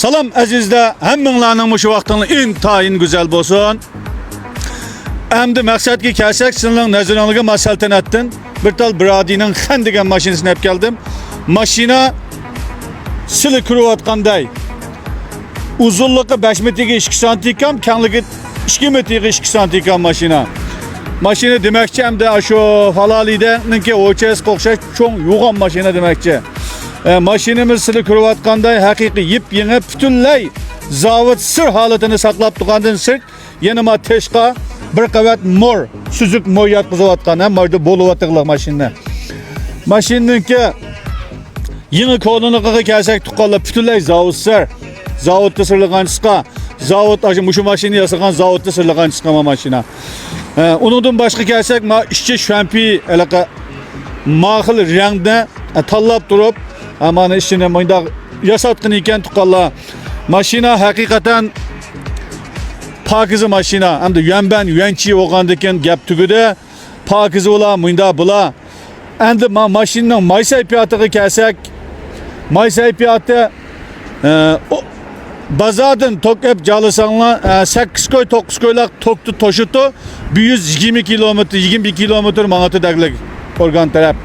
Salam azizlar, hammanglarning shu vaqtingiz intayin güzel bo'lsin. Endi maqsadga kelsak, sizlarning nazoratingizga masaltanatdan bir tal Bradining Xan degan mashinasini olib keldim. Mashina sizlar ko'rayotganday uzunligi 5 metrga 2 santikam, kengligi 2 metrga 2 santikam mashina. Mashina demakchi hamda shu Falalidaniki OCS o'xshash cho'ng yo'g'on mashina demakchi. Mashinamiz sizlar ko'rayotganday haqiqiy yip-yangi butunlay zavod sir holatini saqlab turgandan sirt yana ma teshqa bir qavat mor suzuk moy yotqizayotgan ham moyda bo'layotgan mashina. Mashinaniki yangi kodiniga kelsak tuqqanlar butunlay zavod sir. Zavodda sirlagan chiqqa, zavod shu mashina yasagan zavodda sirlagan chiqqan mashina. Undan boshqa kelsak, ma ishchi shampi alaqa mahil rangda tanlab turib amana ishini bunda yasatqın ekan tuqqanlar. Mashina haqiqatan pokiza mashina. Hamda yanban yuanchi bo'lgandan gap tugida pokiza bo'la, bunda bo'la. Endi mashinaning may sayfiyatiga kelsak, may sayfiyati bazardan tokab jalasanglar 8 koy 9 koylar toktu toşutu 120 kilometre 21 kilometre manatı organ taraf.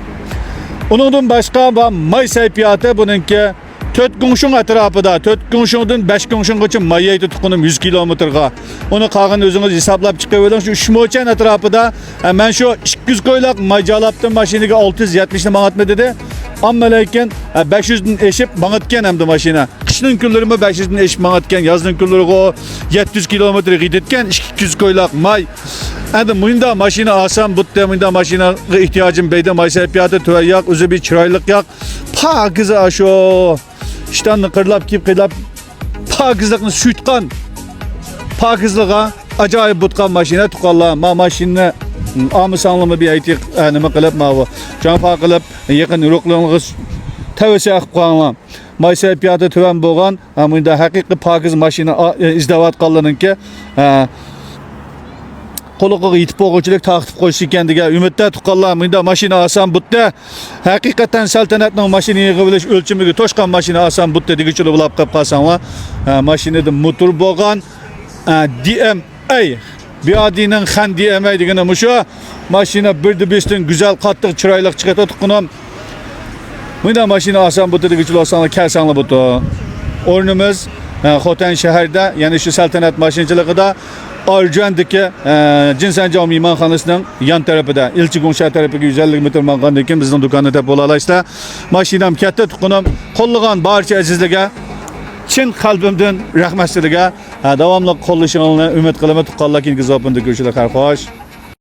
Onundan başka may sayfiyatı bununki 4 qunşun atrafıda 4 qunşundan 5 qunşungacha mayaydı tuqunum 100 kilometrga. Onu qağın özünüz hesaplap çıqıverin. Şu 3 moçan atrafıda ben şu 200 koylak may jalaptım maşiniga 670 manat mı dedi. Amma lekin 500'den eşip manatken hamda maşina. Qishning kunlarida 500'den eşip manatken, yazning kunlarida 700 kilometre gidetken 200 koylak may. Endi bunda maşina alsam butta bunda maşinaga ehtiyojim beyda may sayfiyati to'yaq, o'zi bir chiroylik yoq. Pokiza shu ishtanni qirlab qilab pokizlikni suytgan pokizliga ajoyib butgan mashina tuqqanlar. Mashinani amisanlimi bir aytib nima qilib bu jonfa qilib yaqin urug'larga tavsiya qilib qo'yganlar. May sayfiyati tuvan bo'lgan, bunda haqiqiy pokiz mashina izlayotganlarniki qo'liga yetib bo'lg'uchilik taqib qo'yish ekan degan umidda tuqqanlar. Bunda mashina olsam butta haqiqatan saltanatning mashina yig'ilish o'lchamiga to'shgan mashina olsam butta degichili bo'lib qolib qolsanglar, mashinada motor bo'lgan DMA Bradining Xan DMA degani shu mashina 1/5dan go'zal qattiq chiroyli chiqadi tuqqanim. Bunda mashina olsam butta degichili olsanglar kelsanglar butta. O'rnimiz Xotan shaharda, ya'ni shu saltanat mashinchiligida Arjandaki Cinsen Cami Manxanasının yan tarafıda, İlçigun şəhər tarafıga 150 metr manğandan keyin bizning do'konda tap bo'lalasizlar. Mashinam katta tuqqanim, qo'llagan barcha azizlarga chin qalbimdan rahmat sizlarga davomli qo'llashingizni umid qilaman. Tuqqanlar keyingi zopinda ko'rishlar. Xo'sh.